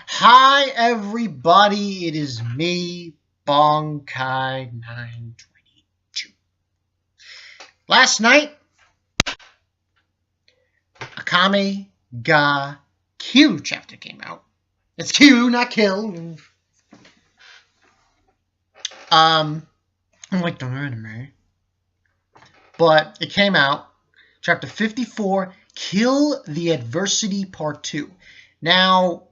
Hi everybody, it is me, Bonkai922. Last night, Akame ga Kiru chapter came out. It's Kiru, not kill. Unlike the anime. But it came out, chapter 54, Kill the Adversity Part 2. Now,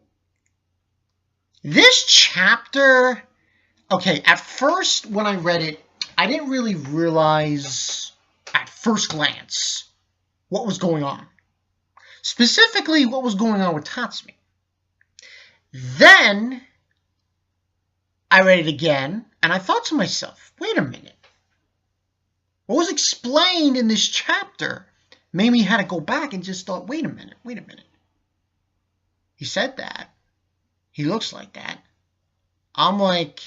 this chapter, okay, at first when I read it, I didn't really realize at first glance what was going on. Specifically, what was going on with Tatsumi. Then, I read it again, and I thought to myself, wait a minute. What was explained in this chapter made me had to go back and just thought, wait a minute. He said that. He looks like that. I'm like,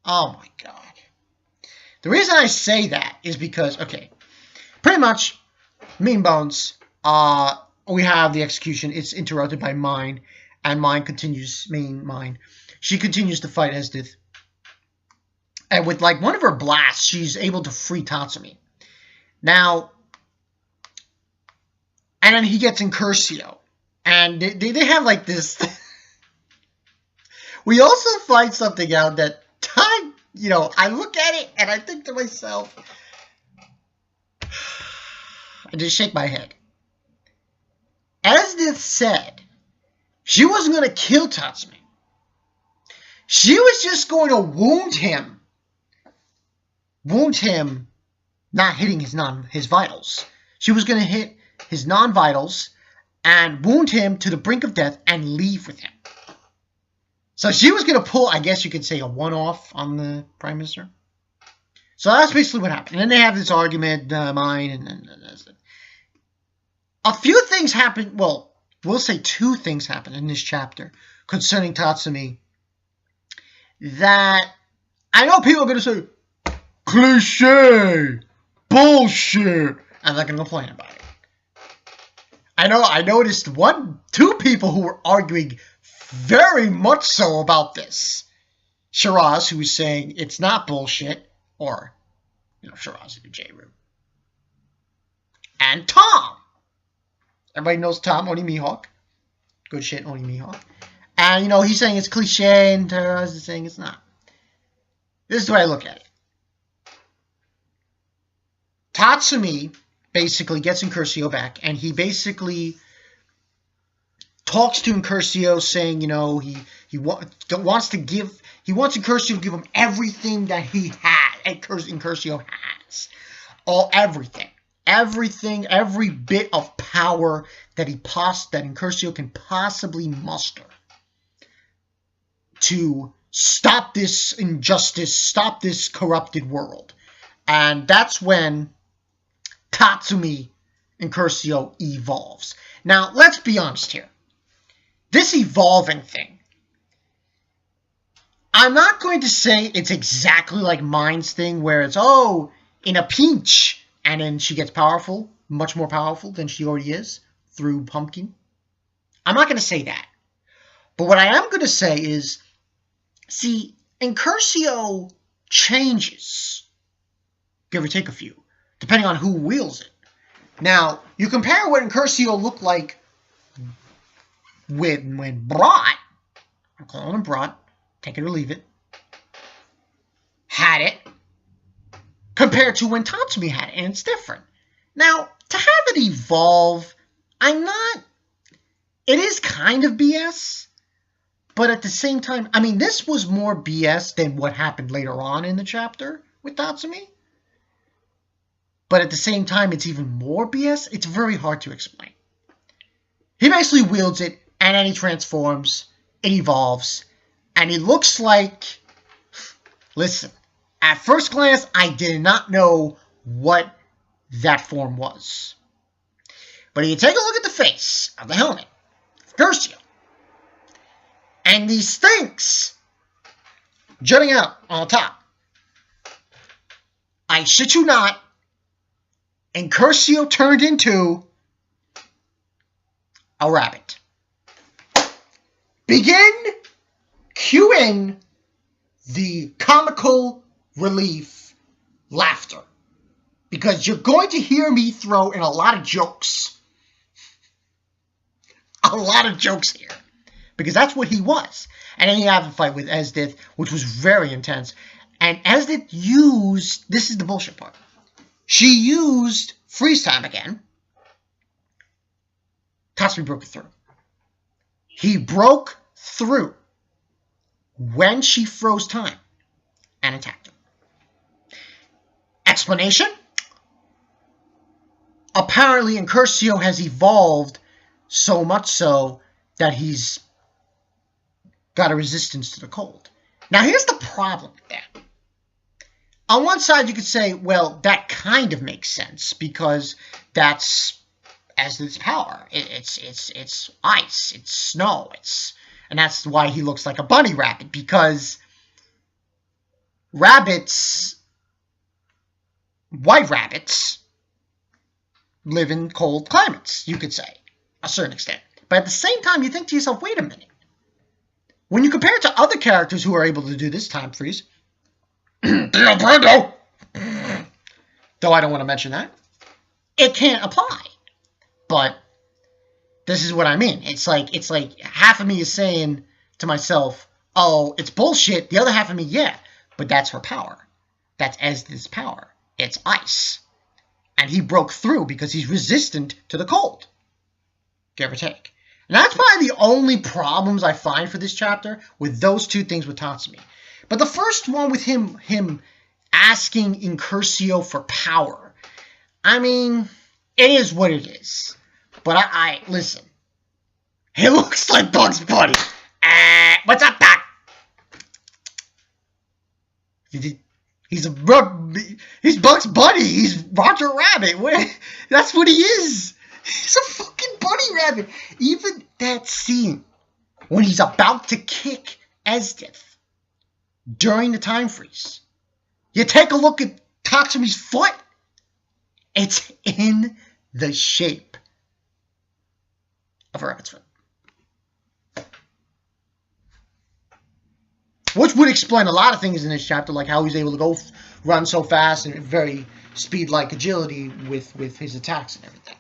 oh my God. The reason I say that is because, okay, pretty much, Mean Bones, we have the execution. It's interrupted by Mine, and Mine continues, she continues to fight Esdith. And with, like, one of her blasts, she's able to free Tatsumi. Now, and then he gets incursio. And they have, like, this... We also find something out that time, I look at it and I think to myself, I just shake my head. Esdith said she wasn't going to kill Tatsumi. She was just going to wound him, not hitting his vitals. She was going to hit his non-vitals and wound him to the brink of death and leave with him. So she was going to pull, I guess you could say, a one-off on the Prime Minister. So that's basically what happened. And then they have this argument, Mine, and a few things happen. Well, we'll say two things happen in this chapter concerning Tatsumi that I know people are going to say, cliche, bullshit, and they're going to complain about it. I noticed two people who were arguing very much so about this. Shiraz, who was saying it's not bullshit, or, Shiraz in the J-Room. And Tom. Everybody knows Tom, Oni Mihawk. Good shit, Oni Mihawk. And, he's saying it's cliche, and Shiraz is saying it's not. This is the way I look at it. Tatsumi basically gets incursio back, and he basically talks to incursio, saying, he wants incursio to give him everything that he had. Incursio has everything, every bit of power that incursio can possibly muster to stop this injustice, stop this corrupted world. And that's when Tatsumi incursio evolves. Now, let's be honest here. This evolving thing, I'm not going to say it's exactly like Mine's thing where it's, in a pinch, and then she gets powerful, much more powerful than she already is through Pumpkin. I'm not going to say that. But what I am going to say is, see, incursio changes, give or take a few, depending on who wields it. Now, you compare what incursio looked like when Brat, I'm calling him Brat, take it or leave it, had it, compared to when Tatsumi had it, and it's different. Now, to have it evolve, it is kind of BS, but at the same time, this was more BS than what happened later on in the chapter with Tatsumi. But at the same time, it's even more BS. It's very hard to explain. He basically wields it, and then he transforms, it evolves, and it looks like, listen, at first glance, I did not know what that form was. But if you take a look at the face of the helmet, incursio, and these things jutting out on top, I shit you not, incursio turned into a rabbit. begin cueing the comical relief laughter. Because you're going to hear me throw in a lot of jokes. A lot of jokes here. Because that's what he was. And then he had a fight with Esdith, which was very intense. And Esdith used, this is the bullshit part, she used freeze time again. Tatsumi broke through. He broke through when she froze time and attacked her. Explanation? Apparently, Incursio has evolved so much so that he's got a resistance to the cold. Now, here's the problem with that. On one side, you could say, well, that kind of makes sense because that's as its power. It's ice, it's snow, and that's why he looks like a bunny rabbit, because rabbits, white rabbits, live in cold climates, you could say, a certain extent. But at the same time, you think to yourself, wait a minute. When you compare it to other characters who are able to do this time freeze, Budo, though I don't want to mention that, it can't apply. But this is what I mean. It's like half of me is saying to myself, oh, it's bullshit. The other half of me, yeah, but that's her power. That's Esdith's power. It's ice. And he broke through because he's resistant to the cold. Give or take. And that's probably the only problems I find for this chapter with those two things with Tatsumi. But the first one with him asking Incursio for power, I mean, it is what it is. But I listen. He looks like Bugs Bunny. What's up, Doc? He's Bugs Bunny. He's Roger Rabbit. That's what he is. He's a fucking bunny rabbit. Even that scene when he's about to kick Esdith during the time freeze. You take a look at Tatsumi's foot. It's in the shape of a rabbit's foot. Which would explain a lot of things in this chapter, like how he's able to go run so fast and very speed-like agility with his attacks and everything.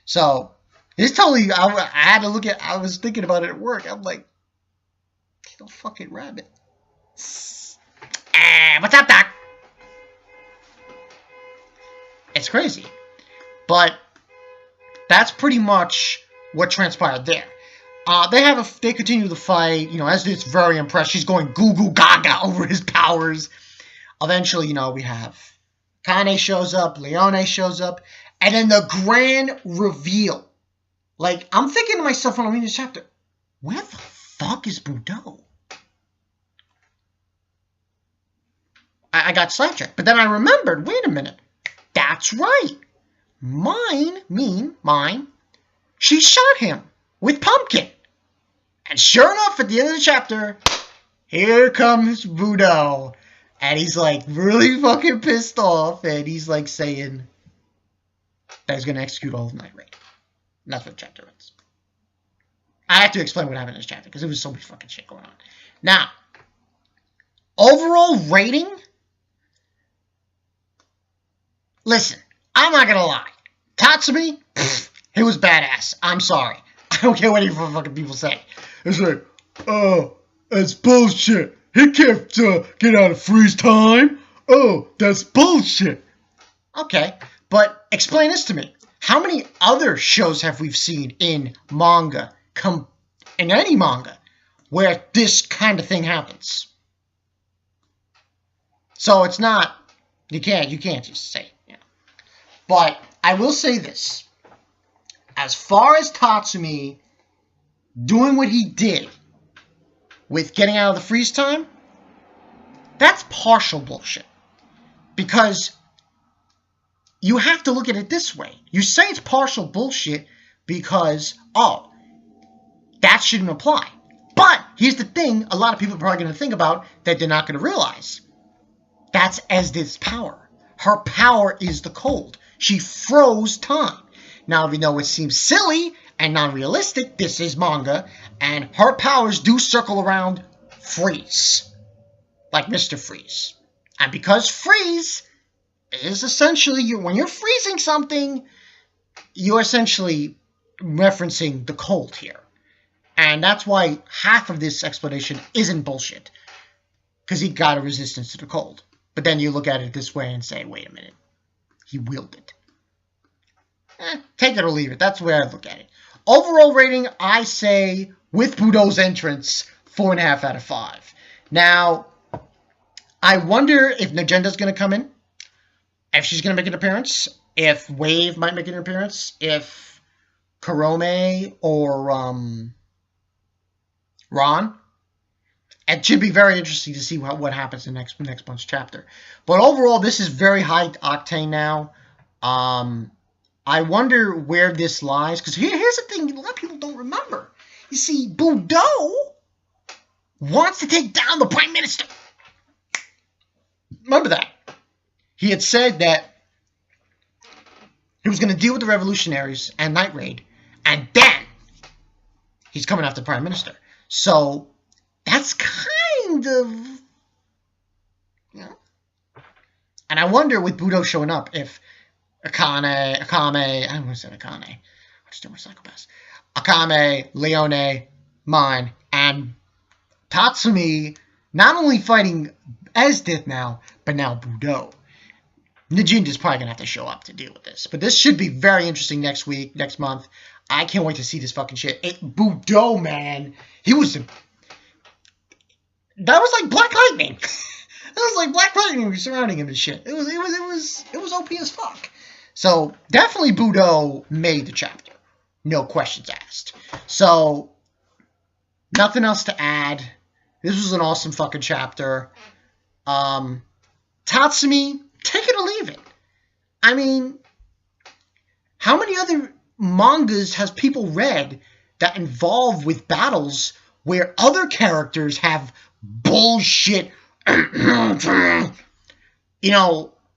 So, it's totally, I had to look at, I was thinking about it at work. I'm like, he's a fucking rabbit. What's up, Doc? It's crazy. But that's pretty much what transpired there. They continue the fight. You know, Esdith's very impressed. She's going goo goo gaga over his powers. Eventually, you know, we have Akame shows up, Leone shows up, and then the grand reveal. Like, I'm thinking to myself when I'm reading this chapter, where the fuck is Budo? I got sidetracked. But then I remembered, wait a minute. That's right. Mine. She shot him with Pumpkin. And sure enough, at the end of the chapter, here comes Budo. And he's like really fucking pissed off. And he's like saying that he's going to execute all of Night Raid. And that's what the chapter is. I have to explain what happened in this chapter because there was so much fucking shit going on. Now, overall rating. Listen, I'm not going to lie. Tatsumi, he was badass. I'm sorry. I don't care what any fucking people say. It's like, oh, that's bullshit. He can't get out of freeze time. Oh, that's bullshit. Okay, but explain this to me. How many other shows have we seen in manga, in any manga, where this kind of thing happens? So it's not, you can't just say, you know. But I will say this. As far as Tatsumi doing what he did with getting out of the freeze time, that's partial bullshit. Because you have to look at it this way. You say it's partial bullshit because, oh, that shouldn't apply. But here's the thing a lot of people are probably going to think about that they're not going to realize. That's Esdith's power. Her power is the cold. She froze time. Now, even though it seems silly, and non-realistic, this is manga, and her powers do circle around freeze, like Mr. Freeze. And because freeze is essentially, when you're freezing something, you're essentially referencing the cold here. And that's why half of this explanation isn't bullshit, because he got a resistance to the cold. But then you look at it this way and say, wait a minute, he willed it. Take it or leave it. That's the way I look at it. Overall rating, I say, with Budo's entrance, 4.5 out of 5. Now, I wonder if Nagenda's going to come in, if she's going to make an appearance, if Wave might make an appearance, if Karome or Ron. It should be very interesting to see what happens in next month's chapter. But overall, this is very high octane now. I wonder where this lies. Because here's the thing a lot of people don't remember. You see, Budo wants to take down the Prime Minister. Remember that. He had said that he was going to deal with the revolutionaries and Night Raid. And then he's coming after the Prime Minister. So that's kind of, And I wonder with Budo showing up if Akame, I don't want to say Akame. I just do my psychopaths. Akame, Leone, Mine, and Tatsumi not only fighting Esdith now, but now Budo. Najinda's probably going to have to show up to deal with this. But this should be very interesting next week, next month. I can't wait to see this fucking shit. Budo, man. That was like Black Lightning. That was like Black Lightning surrounding him and shit. It was OP as fuck. So definitely Budo made the chapter. No questions asked. So nothing else to add. This was an awesome fucking chapter. Tatsumi, take it or leave it. I mean, how many other mangas has people read that involve with battles where other characters have bullshit,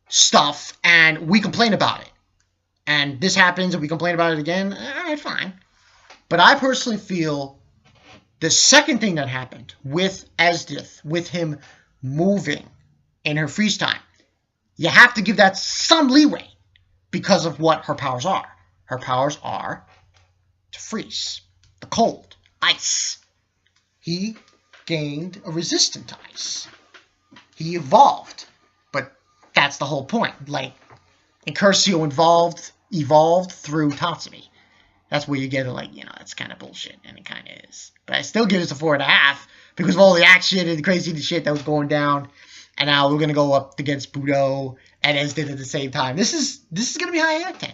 stuff, and we complain about it. And this happens, and we complain about it again. All right, fine. But I personally feel the second thing that happened with Esdith, with him moving in her freeze time, you have to give that some leeway because of what her powers are. Her powers are to freeze, the cold, ice. He gained a resistance to ice. He evolved, but that's the whole point. Like, incursio evolved through Tatsumi. That's where you get it, that's kind of bullshit, and it kind of is. But I still give it a 4.5 because of all the action and the crazy shit that was going down. And now we're gonna go up against Budo and Esdith at the same time. This is gonna be high octane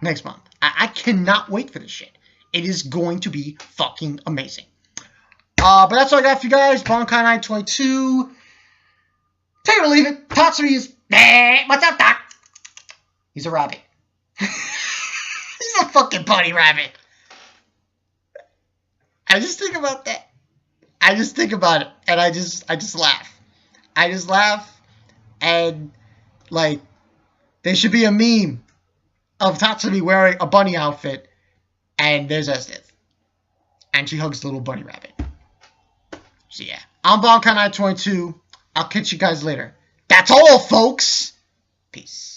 next month. I cannot wait for this shit. It is going to be fucking amazing. But that's all I got for you guys. Bankai 922. Take it or leave it. Tatsumi is. What's up, Doc? He's a rabbit. He's a fucking bunny rabbit. I just think about that. I just think about it, and I just laugh. I just laugh, and there should be a meme of Tatsumi wearing a bunny outfit, and there's Esdith, and she hugs the little bunny rabbit. So yeah, I'm Bankai 922. I'll catch you guys later. That's all, folks. Peace.